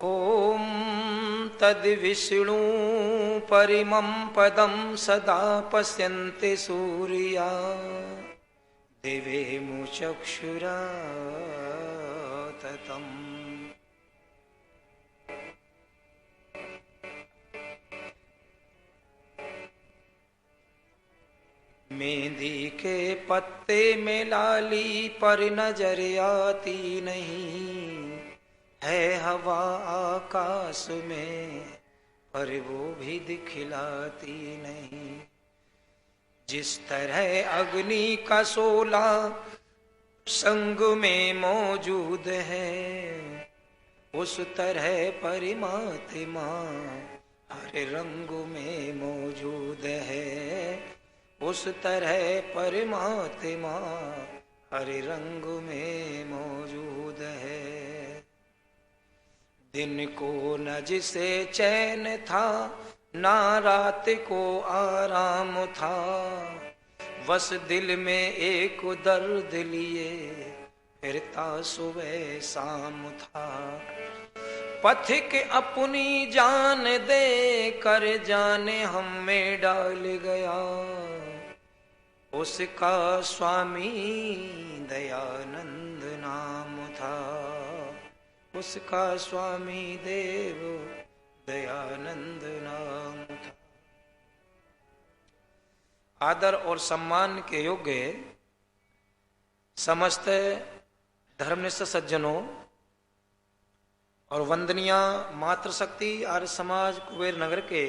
ॐ तद्विष्णु परिमं पदं सदा पश्यन्ति सूर्या दिवे मुचक्षुराततम्। मेहंदी के पत्ते में लाली पर नजर आती नहीं, है हवा आकाश में पर वो भी दिखलाती नहीं। जिस तरह अग्नि का शोला संग में मौजूद है, उस तरह परमात्मा हर रंग में मौजूद है। उस तरह परमात्मा हर रंग में मौजूद है। दिन को न जिसे चैन था, ना रात को आराम था, बस दिल में एक दर्द लिए फिरता सुबह शाम था। पथिक अपनी जान दे कर जाने हम में डाल गया, उसका स्वामी दयानंद नाम था। उसका स्वामी देव दयानंद नाम था। आदर और सम्मान के योग्य समस्त धर्मनिष्ठ सज्जनों और वंदनिया मातृशक्ति आर्य समाज कुबेर नगर के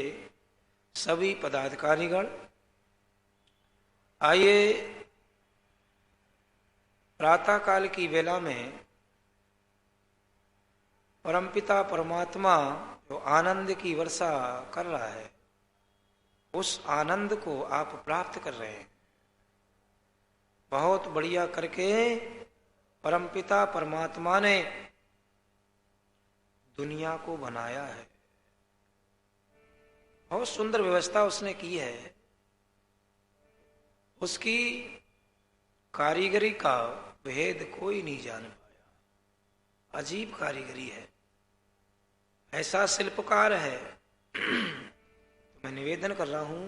सभी पदाधिकारीगण, आइए प्रातः काल की वेला में परमपिता परमात्मा जो आनंद की वर्षा कर रहा है, उस आनंद को आप प्राप्त कर रहे हैं। बहुत बढ़िया करके परमपिता परमात्मा ने दुनिया को बनाया है। बहुत सुंदर व्यवस्था उसने की है। उसकी कारीगरी का भेद कोई नहीं जान पाया। अजीब कारीगरी है, ऐसा शिल्पकार है। तो मैं निवेदन कर रहा हूं,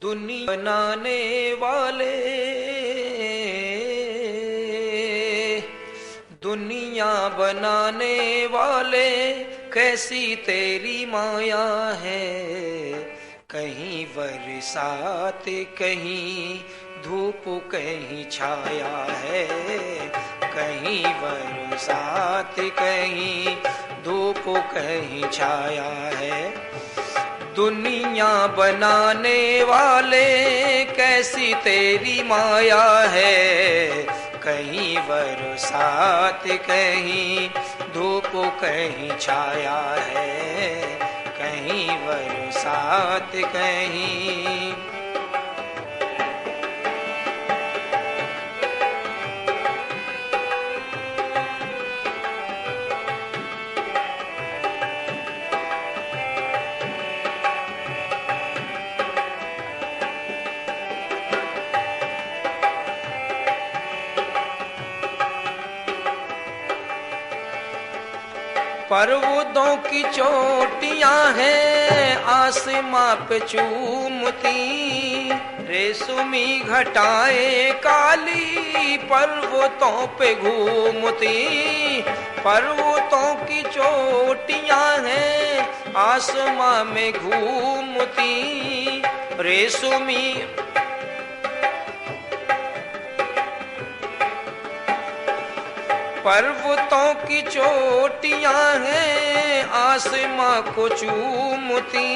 दुनिया बनाने वाले, दुनिया बनाने वाले, कैसी तेरी माया है। कहीं बरसात कहीं धूप कहीं छाया है। कहीं बरसात कहीं धूप कहीं छाया है। दुनिया बनाने वाले कैसी तेरी माया है। कहीं बरसात कहीं धूप कहीं छाया है। कहीं बरसात कहीं। पर्वतों की चोटियां हैं आसमां पे चूमती। रेशमी घटाएं काली पर्वतों पे घूमती। पर्वतों की चोटियां हैं आसमां में घूमती। रेशमी पर्वतों की चोटियां हैं आसमां को चूमती।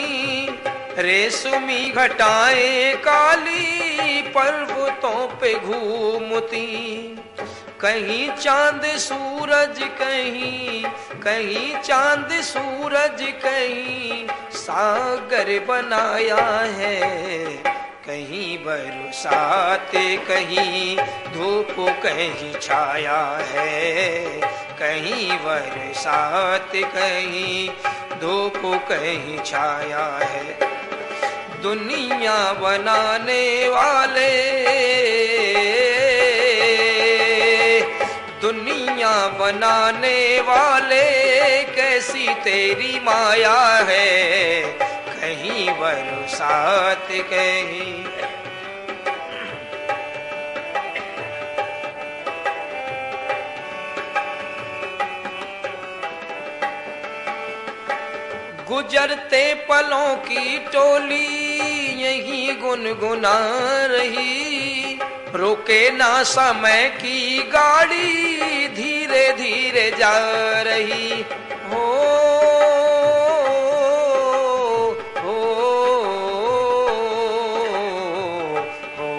रेशमी घटाएं काली पर्वतों पे घूमती। कहीं चांद सूरज कहीं चांद सूरज कहीं सागर बनाया है। कहीं बरसात कहीं धूप कहीं छाया है। कहीं बरसात कहीं धूप कहीं छाया है। दुनिया बनाने वाले बनाने वाले कैसी तेरी माया है, कहीं बरसात कहीं। गुजरते पलों की टोली यही गुनगुना रही, रोके ना समय की गाड़ी धीरे धीरे जा रही। हो हो हो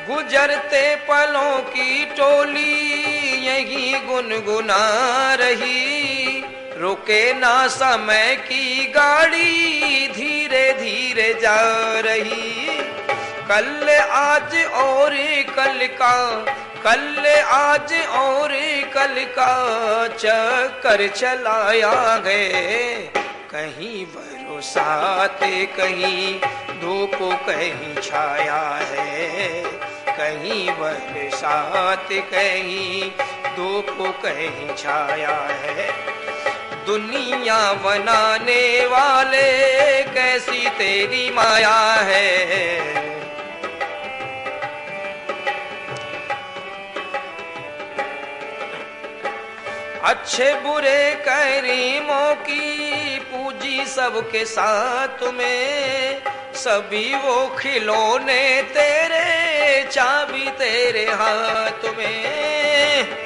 गुजरते पलों की टोली यही गुनगुना रही, रुके ना समय की गाड़ी धीरे धीरे जा रही। कल आज और कल का, कल आज और कल का चक्कर चलाया गए, कहीं बरसात कहीं धूप कहीं छाया है, कहीं बरसात कहीं धूप कहीं छाया है। दुनिया बनाने वाले कैसी तेरी माया है। अच्छे बुरे करीमों की पूजी सबके साथ में, सभी वो खिलौने तेरे चाबी तेरे हाथ में।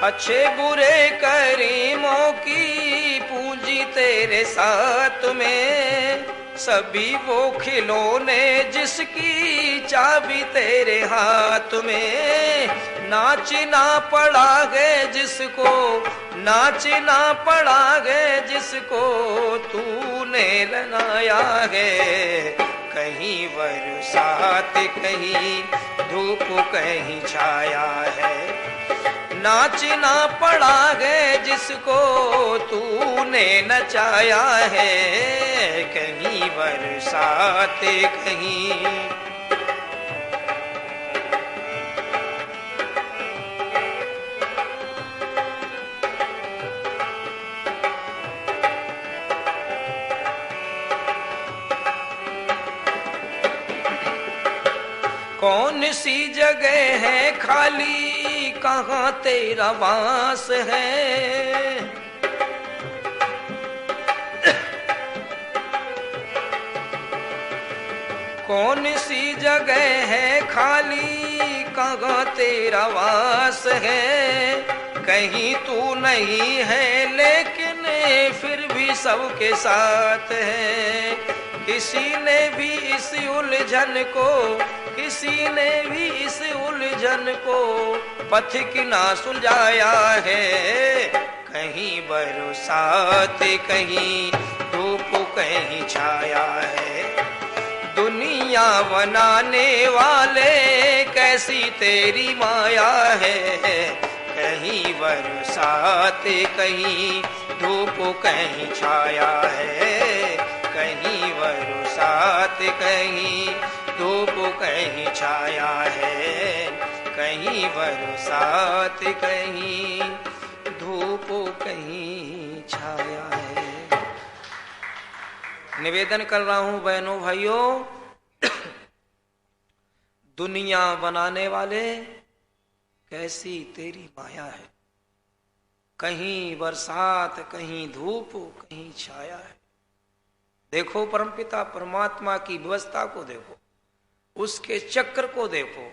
अच्छे बुरे करीमों की पूंजी तेरे साथ में, सभी वो खिलौने जिसकी चाबी तेरे हाथ में। नाचना पड़ा है जिसको, नाचना पड़ा है जिसको तूने लगाया है, कहीं बरसात कहीं धूप कहीं छाया है। नाचना पड़ा है जिसको तूने नचाया है, कहीं बरसात कहीं। कौन सी जगह है खाली, कहाँ तेरा वास है। कौन सी जगह है खाली, कहाँ तेरा वास है। कहीं तू नहीं है लेकिन फिर भी सबके साथ है। किसी ने भी इस उलझन को, किसी ने भी इस उलझन को पथिक ना सुलझाया है, कहीं बरसात कहीं धूप कहीं छाया है। दुनिया बनाने वाले कैसी तेरी माया है, कहीं बरसात कहीं धूप कहीं छाया है, कहीं बरसात कहीं धूप कहीं छाया है, कहीं बरसात कहीं धूप कहीं छाया है। निवेदन कर रहा हूं बहनों भाइयों, दुनिया बनाने वाले कैसी तेरी माया है, कहीं बरसात कहीं धूप कहीं छाया है। देखो परमपिता परमात्मा की व्यवस्था को देखो, उसके चक्र को देखो।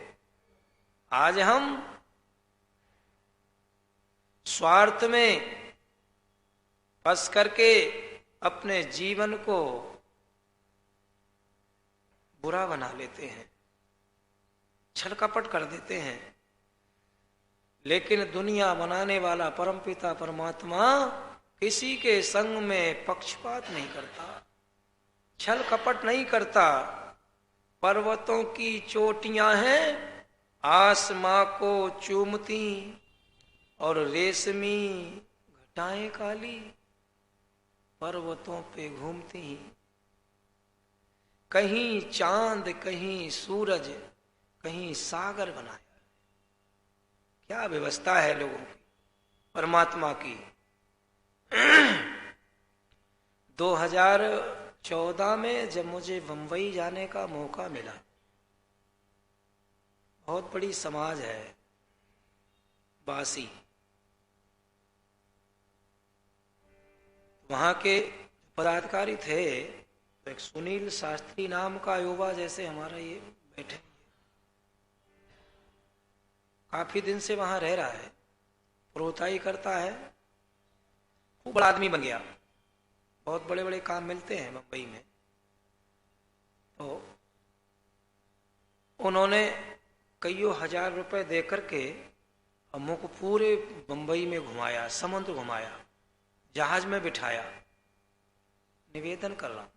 आज हम स्वार्थ में फंस करके अपने जीवन को बुरा बना लेते हैं, छल कपट कर देते हैं। लेकिन दुनिया बनाने वाला परमपिता परमात्मा किसी के संग में पक्षपात नहीं करता, छल कपट नहीं करता। पर्वतों की चोटियां हैं आसमां को चूमती और रेशमी घटाएं काली पर्वतों पे घूमती, कहीं चांद कहीं सूरज कहीं सागर बनाया। क्या व्यवस्था है लोगों की, परमात्मा की। 2014 में जब मुझे बंबई जाने का मौका मिला, बहुत बड़ी समाज है बासी, वहां के पदाधिकारी थे, तो एक सुनील शास्त्री नाम का युवा जैसे हमारा ये बैठे, काफी दिन से वहां रह रहा है, प्रोताई करता है, खूब बड़ा आदमी बन गया, बहुत बड़े बड़े काम मिलते हैं मुंबई में। तो उन्होंने कईयों हजार रुपए दे करके अम्मू को पूरे मुंबई में घुमाया, समुद्र घुमाया, जहाज में बिठाया। निवेदन कर रहा हूं,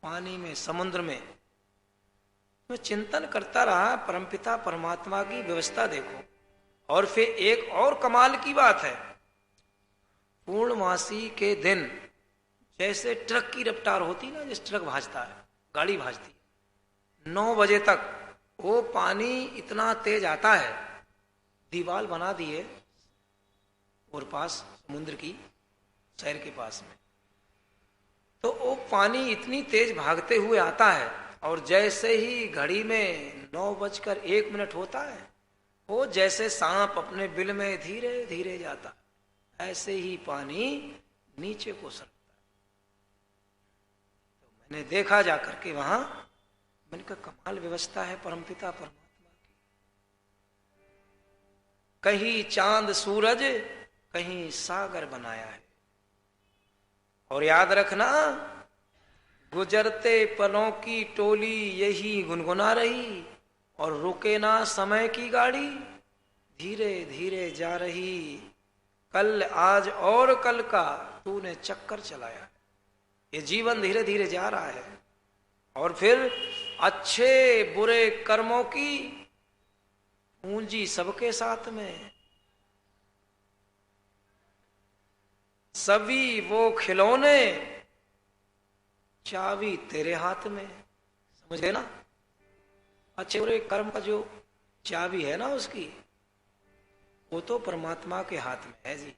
पानी में समुद्र में मैं चिंतन करता रहा, परमपिता परमात्मा की व्यवस्था देखो। और फिर एक और कमाल की बात है, पूर्णमासी के दिन जैसे ट्रक की रफ्तार होती ना, जिस ट्रक भाजता है, गाड़ी भाजती है, 9 बजे तक वो पानी इतना तेज आता है, दीवार बना दिए और पास समुद्र की शहर के पास में, तो वो पानी इतनी तेज भागते हुए आता है, और जैसे ही घड़ी में 9:01 होता है, वो जैसे सांप अपने बिल में धीरे धीरे जाता, ऐसे ही पानी नीचे को सरकता है। तो मैंने देखा जाकर के वहां, मैंने कहा कमाल व्यवस्था है परमपिता परमात्मा की। कहीं चांद सूरज कहीं सागर बनाया है। और याद रखना, गुजरते पलों की टोली यही गुनगुना रही, और रुके ना समय की गाड़ी, धीरे धीरे जा रही, कल आज और कल का तूने चक्कर चलाया। ये जीवन धीरे धीरे जा रहा है, और फिर अच्छे बुरे कर्मों की पूंजी सबके साथ में, सभी वो खिलौने चाबी तेरे हाथ में। समझ गए ना, अच्छे बुरे कर्म का जो चाबी है ना उसकी, वो तो परमात्मा के हाथ में है जी।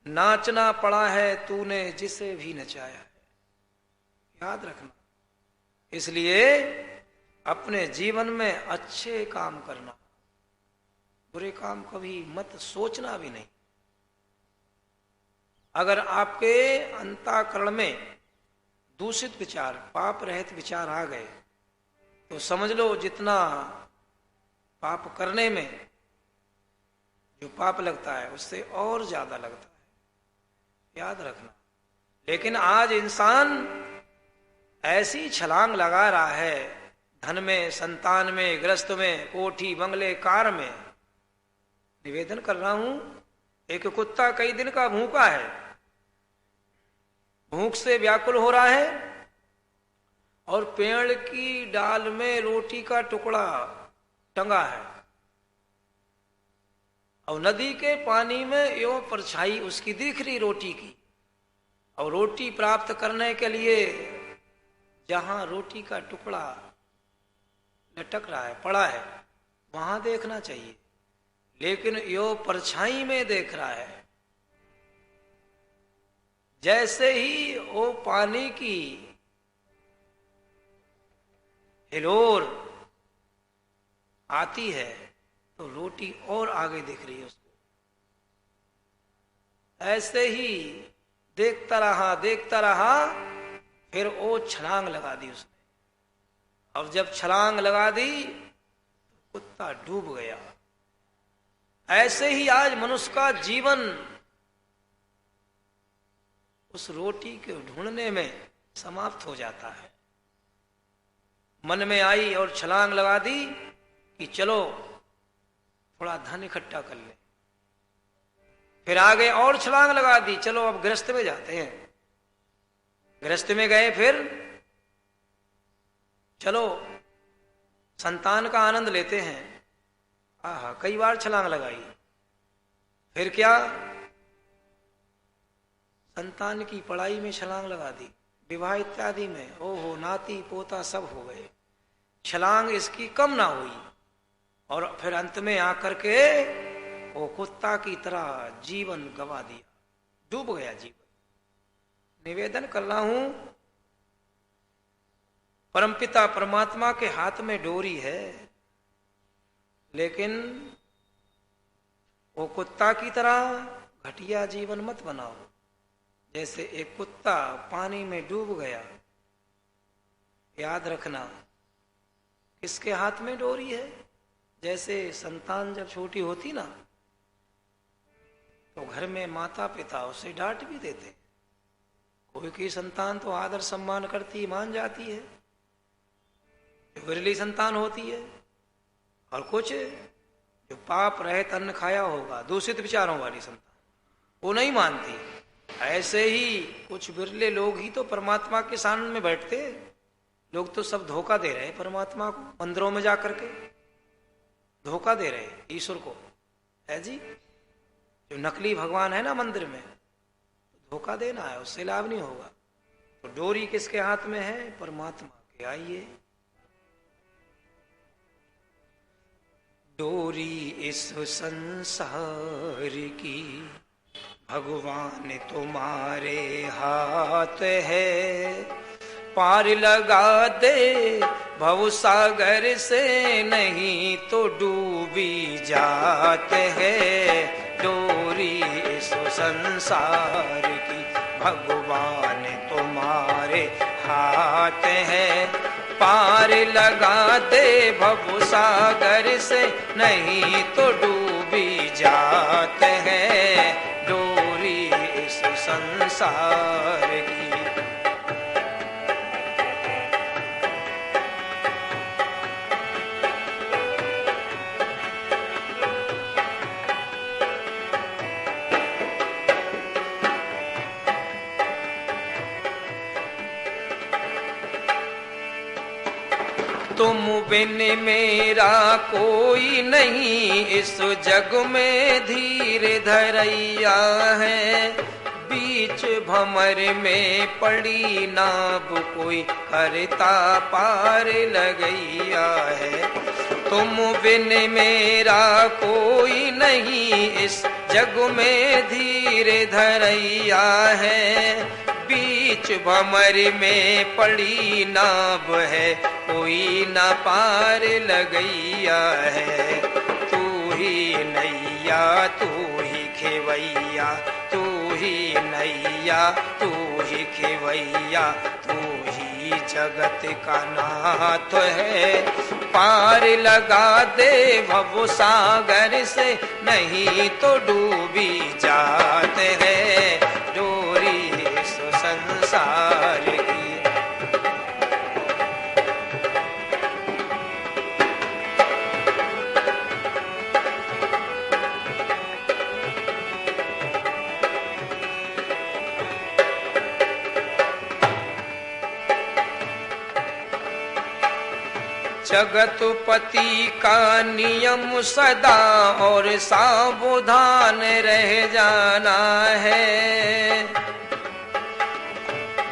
नाचना पड़ा है तूने जिसे भी नचाया है, याद रखना। इसलिए अपने जीवन में अच्छे काम करना, बुरे काम कभी मत सोचना भी नहीं। अगर आपके अंतःकरण में दूषित विचार, पाप रहित विचार आ गए, तो समझ लो जितना पाप करने में जो पाप लगता है उससे और ज्यादा लगता है, याद रखना। लेकिन आज इंसान ऐसी छलांग लगा रहा है, धन में, संतान में, ग्रस्त में, कोठी बंगले कार में। निवेदन कर रहा हूं, एक कुत्ता कई दिन का भूखा है, भूख से व्याकुल हो रहा है, और पेड़ की डाल में रोटी का टुकड़ा टंगा है, और नदी के पानी में यो परछाई उसकी दिख रही रोटी की, और रोटी प्राप्त करने के लिए जहां रोटी का टुकड़ा लटक रहा है, पड़ा है, वहां देखना चाहिए, लेकिन यो परछाई में देख रहा है। जैसे ही वो पानी की हिलोर आती है तो रोटी और आगे दिख रही है उसको। ऐसे ही देखता रहा, फिर वो छलांग लगा दी उसने। अब जब छलांग लगा दी तो कुत्ता डूब गया। ऐसे ही आज मनुष्य का जीवन उस रोटी के ढूंढने में समाप्त हो जाता है। मन में आई और छलांग लगा दी कि चलो थोड़ा धन इकट्ठा कर ले, फिर आगे और छलांग लगा दी, चलो अब गृहस्थ में जाते हैं, गृहस्थ में गए, फिर चलो संतान का आनंद लेते हैं। आहा, कई बार छलांग लगाई, फिर क्या, संतान की पढ़ाई में छलांग लगा दी, विवाह इत्यादि में, ओहो, नाती पोता सब हो गए, छलांग इसकी कम ना हुई। और फिर अंत में आकर के वो कुत्ता की तरह जीवन गवा दिया, डूब गया जीवन। निवेदन कर रहा हूं, परमपिता परमात्मा के हाथ में डोरी है, लेकिन वो कुत्ता की तरह घटिया जीवन मत बनाओ। जैसे एक कुत्ता पानी में डूब गया, याद रखना किसके हाथ में डोरी है। जैसे संतान जब छोटी होती ना, तो घर में माता पिता उसे डांट भी देते। कोई की संतान तो आदर सम्मान करती, मान जाती है, विरली संतान होती है। और कुछ जो पाप रहित अन्न खाया होगा, दूषित विचारों वाली संतान, वो नहीं मानती। ऐसे ही कुछ बिरले लोग ही तो परमात्मा के सामने में बैठते। लोग तो सब धोखा दे रहे हैं परमात्मा को, मंदिरों में जाकर के धोखा दे रहे हैं ईश्वर को, है जी। जो नकली भगवान है ना मंदिर में, धोखा देना है, उससे लाभ नहीं होगा। तो डोरी किसके हाथ में है? परमात्मा के। आइए, डोरी इस संसार की भगवान तुम्हारे हाथ है, पार लगा दे भव सागर से, नहीं तो डूबी जाते हैं। डोरी इस संसार की भगवान तुम्हारे हाथ है, पार लगा दे भव सागर से, नहीं तो डूबी जाते हैं। डोरी इस संसार की। तुम बिन मेरा कोई नहीं, इस जग में धीर धरैया है। बीच भंवर में पड़ी नाव, कोई करता पार लगैया है। तुम बिन मेरा कोई नहीं, इस जग में धीर धरैया है। बीच भंवर में पड़ी नाव है, कोई न पार लगैया है। तू ही नैया तू ही खेवैया, तू ही नैया तू ही खेवैया, तू ही जगत का नाथ है। पार लगा दे भव सागर से, नहीं तो डूबी जाते हैं। डोरी इस संसार की। जगतपति का नियम सदा और सावधान रह जाना है।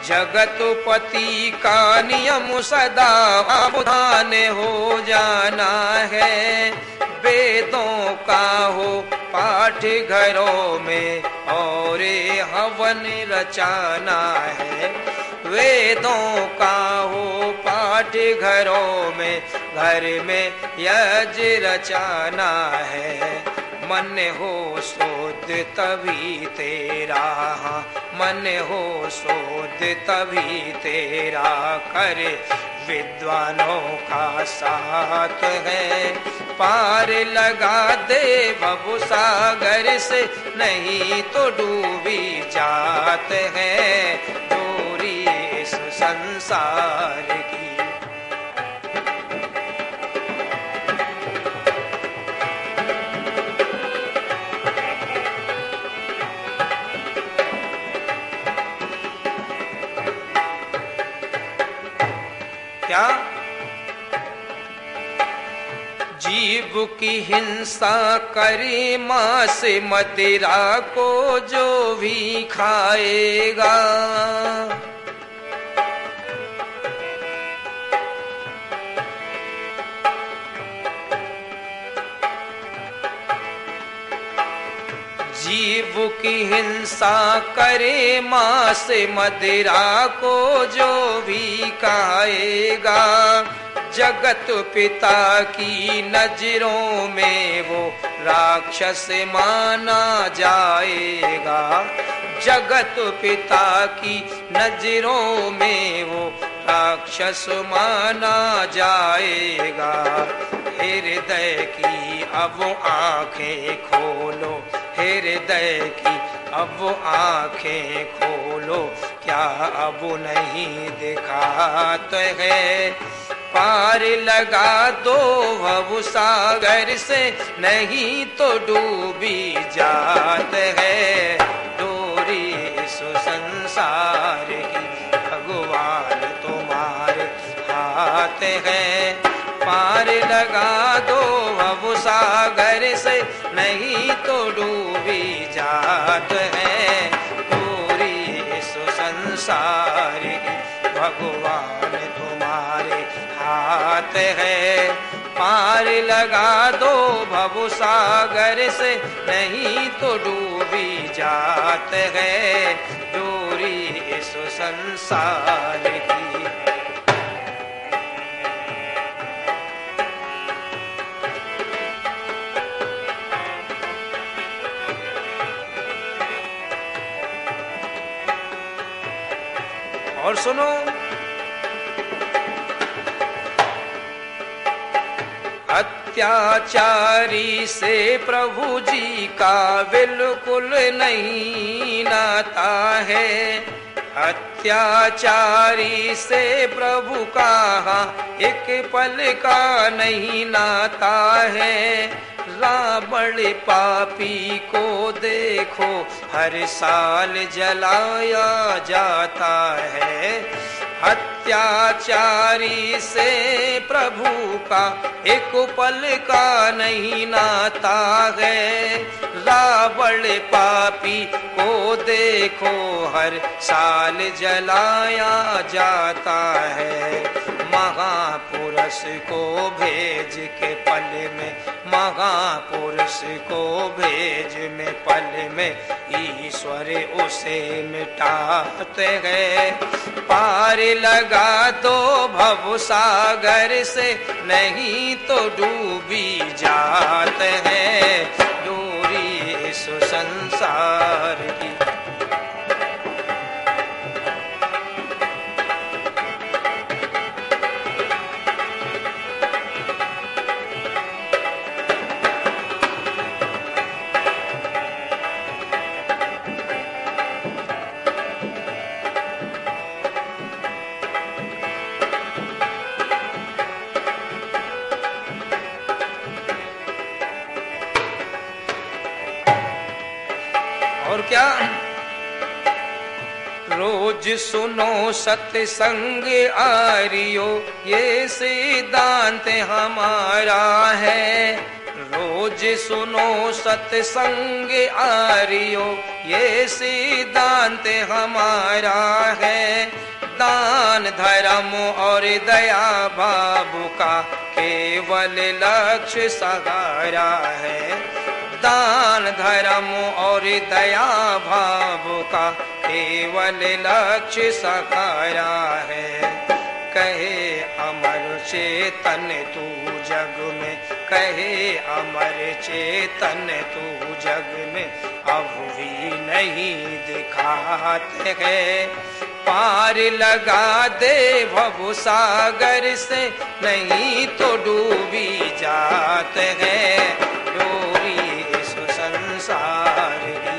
जगतपति का नियम सदा सावधान हो जाना है। वेदों का हो पाठ घरों में और हवन रचाना है। वेदों का हो पाठ घरों में, घर में यज्ञ रचाना है। मन हो शोध तभी तेरा, मन हो शोध तभी तेरा, करे विद्वानों का साथ है। पार लगा दे भव सागर से, नहीं तो डूबी जाते हैं। डोरी इस संसार की। क्या जीव की हिंसा करे मांस मदिरा को जो भी खाएगा, जीव की हिंसा करे मांस मदिरा को जो भी खाएगा, जगत पिता की नजरों में वो राक्षस माना जाएगा, जगत पिता की नजरों में वो राक्षस माना जाएगा। हृदय की अब आंखें खोलो, हृदय की अब आंखें खोलो, क्या अब नहीं दिखाते है, पार लगा दो भव सागर से, नहीं तो डूबी जात है डोरी इस संसार की, भगवान तुम्हारे हाथ है, पार लगा दो भव सागर से, नहीं तो डूबी जात है डोरी इस संसार की, भगवान तुम्हारे हाथ है, पार लगा दो भव सागर से, नहीं तो डूबी जात है डोरी इस संसार की। और सुनो, अत्याचारी से प्रभु जी का बिल्कुल नहीं नाता है, अत्याचारी से प्रभु का एक पल का नहीं नाता है, रावण पापी को देखो हर साल जलाया जाता है, अत्याचारी से प्रभु का एक पल का नहीं नाता है, रावण पापी को देखो हर साल जलाया जाता है, महापुरुष को भेज के पल में, महापुरुष को भेज में पल में, ईश्वर उसे मिटाते हैं, पार लगा दो भव सागर से, नहीं तो डूबी जात है डोरी इस संसार की। और क्या, रोज सुनो सत्संग आर्यो, ये सिद्धांत हमारा है, रोज सुनो सत्संग आर्यो, ये सिद्धांत हमारा है, दान धर्म और दया भाव का केवल लक्ष्य सहारा है, दान धर्म और दया भाव का केवल लक्ष्य सहारा है, कहे अमर चेतन तू जग में, कहे अमर चेतन तू जग में, अब भी नहीं दिखाते हैं, पार लगा दे भव सागर से, नहीं तो डूबी जाते हैं डोरी इस संसार की।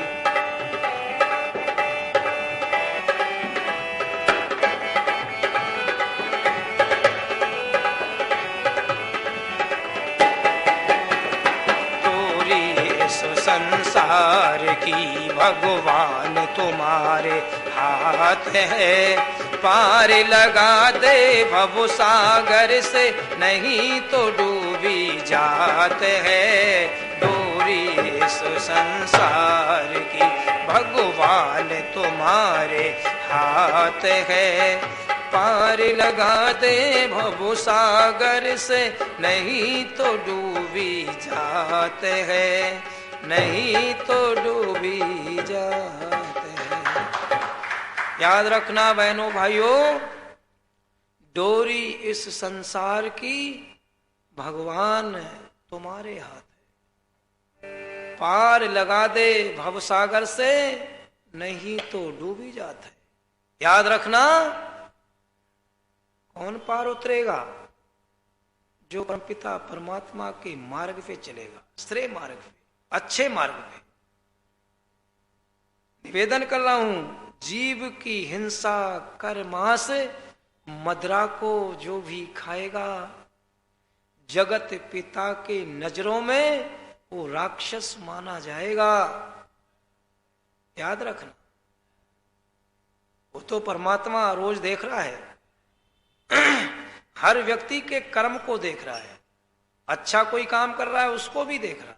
संसार की भगवान तुम्हारे हाथ है, पार लगा दे भव सागर से, नहीं तो डूबी जात है डोरी इस संसार की। भगवान तुम्हारे हाथ है, पार लगा दे भव सागर से, नहीं तो डूबी जात है, नहीं तो डूबी जात है। याद रखना बहनों भाइयों, डोरी इस संसार की भगवान तुम्हारे हाथ है, पार लगा दे भव सागर से, नहीं तो डूबी जाता है। याद रखना, कौन पार उतरेगा? जो परमपिता परमात्मा के मार्ग पे चलेगा, श्रेय मार्ग पे, अच्छे मार्ग पे। निवेदन कर रहा हूं, जीव की हिंसा कर मांस, मदरा को जो भी खाएगा, जगत पिता के नजरों में वो राक्षस माना जाएगा। याद रखना, वो तो परमात्मा रोज देख रहा है, हर व्यक्ति के कर्म को देख रहा है। अच्छा कोई काम कर रहा है उसको भी देख रहा है,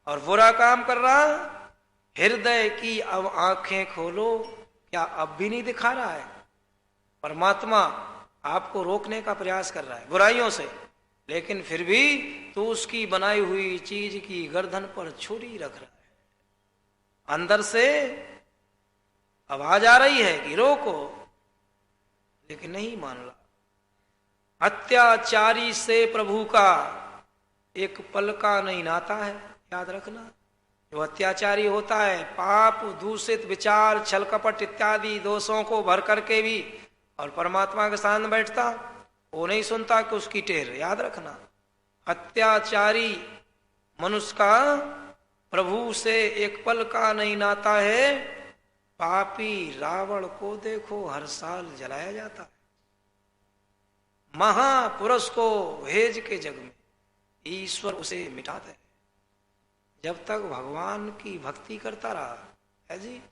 और बुरा काम कर रहा, हृदय की अब आंखें खोलो, क्या अब भी नहीं दिखा रहा है? परमात्मा आपको रोकने का प्रयास कर रहा है बुराइयों से, लेकिन फिर भी तो उसकी बनाई हुई चीज की गर्दन पर छुरी रख रहा है। अंदर से आवाज आ रही है कि रोको, लेकिन नहीं मान रहा। अत्याचारी से प्रभु का एक पल का नहीं नाता है। याद रखना, जो अत्याचारी होता है, पाप, दूषित विचार, छल कपट इत्यादि दोषों को भर करके भी और परमात्मा के सामने बैठता, वो नहीं सुनता कि उसकी टेर। याद रखना, अत्याचारी मनुष्य का प्रभु से एक पल का नहीं नाता है। पापी रावण को देखो, हर साल जलाया जाता है। महापुरुष को भेज के जग में ईश्वर उसे मिटाता है। जब तक भगवान की भक्ति करता रहा है जी,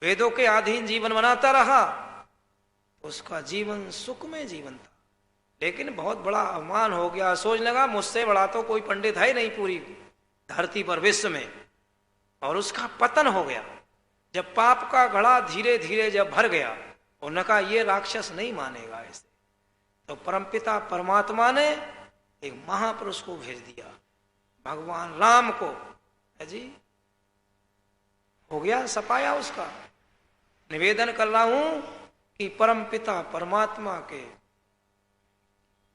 वेदों के अधीन जीवन बनाता रहा, उसका जीवन सुख में जीवन था। लेकिन बहुत बड़ा अवमान हो गया, सोच लगा मुझसे बड़ा तो कोई पंडित है ही नहीं पूरी धरती पर, विश्व में, और उसका पतन हो गया। जब पाप का घड़ा धीरे धीरे जब भर गया, उन्होंने कहा ये राक्षस नहीं मानेगा इसे, तो परमपिता परमात्मा ने एक महापुरुष को भेज दिया, भगवान राम को, है जी। हो गया सफाया उसका। निवेदन कर रहा हूं कि परमपिता परमात्मा के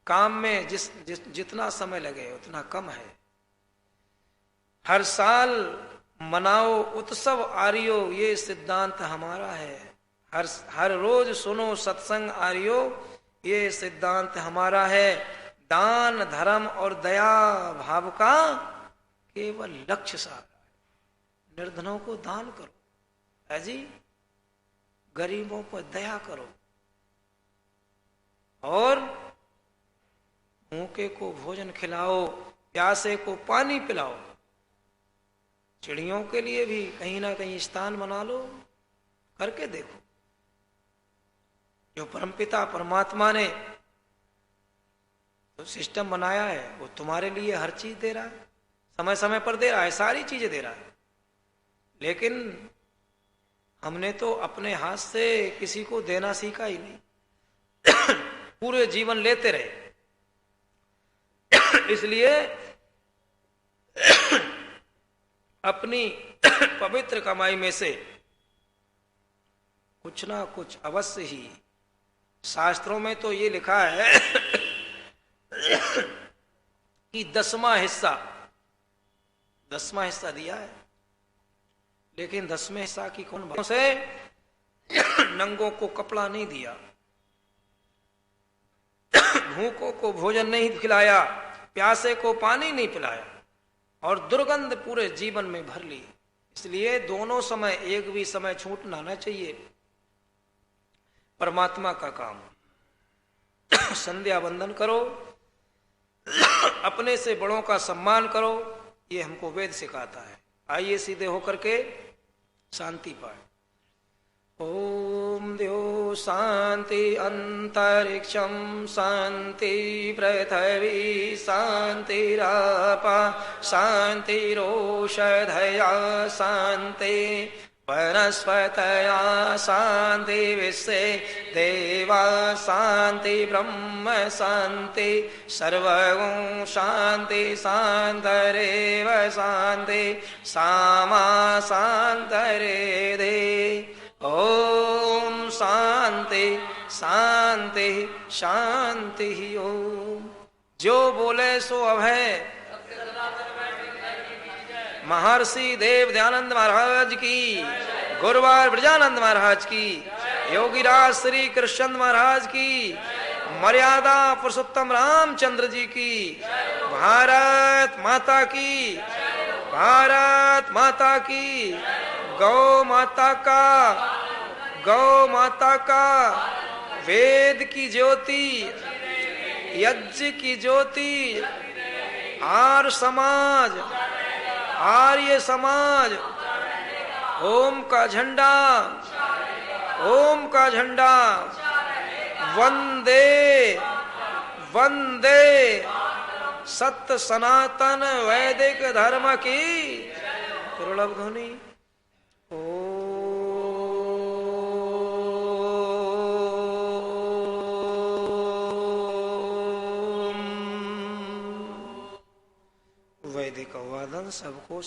काम में जितना समय लगे उतना कम है। हर साल मनाओ उत्सव आर्यो, ये सिद्धांत हमारा है। हर रोज सुनो सत्संग आर्यो, ये सिद्धांत हमारा है। दान धर्म और दया भाव का केवल लक्ष्य सारा है। निर्धनों को दान करो, है जी, गरीबों पर दया करो, और भूखे को भोजन खिलाओ, प्यासे को पानी पिलाओ। चिड़ियों के लिए भी कहीं ना कहीं स्थान बना लो, करके देखो। जो परमपिता परमात्मा ने तो सिस्टम बनाया है, वो तुम्हारे लिए हर चीज दे रहा है, समय समय पर दे रहा है, सारी चीजें दे रहा है। लेकिन हमने तो अपने हाथ से किसी को देना सीखा ही नहीं। पूरे जीवन लेते रहे। इसलिए अपनी पवित्र कमाई में से कुछ ना कुछ अवश्य ही, शास्त्रों में तो ये लिखा है कि 10वां हिस्सा दिया है, लेकिन 10वें हिस्सा की कौन बात से नंगों को कपड़ा नहीं दिया, भूखों को भोजन नहीं खिलाया, प्यासे को पानी नहीं पिलाया, और दुर्गंध पूरे जीवन में भर ली। इसलिए दोनों समय, एक भी समय छूटना न चाहिए। परमात्मा का काम, संध्या वंदन करो, अपने से बड़ों का सम्मान करो, ये हमको वेद सिखाता है। आइए सीधे होकर के शांति पाए। ओम द्यो शांति अंतरिक्षम शांति पृथ्वी शांतिरापा शांतिरोषधया शांति वनस्पतया शांति विश्वे देवा शांति ब्रह्म शांति सर्वं शांति शांतरेव शांति सामा शांतरेधे। ओम शांति शांति शांति ओम। जो बोले सो अभय। महर्षि देव दयानंद महाराज की, गुरुवार ब्रजानंद महाराज की, योगीराज श्री कृष्ण महाराज की, मर्यादा पुरुषोत्तम रामचंद्र जी की, भारत माता की, भारत माता की, गौ माता का, वेद की ज्योति, यज्ञ की ज्योति, आर्य समाज, ओम का झंडा, ओम का झंडा, वंदे वंदे सत्य सनातन वैदिक धर्म की दुर्लभ ध्वनि। वैदिक वादन सबको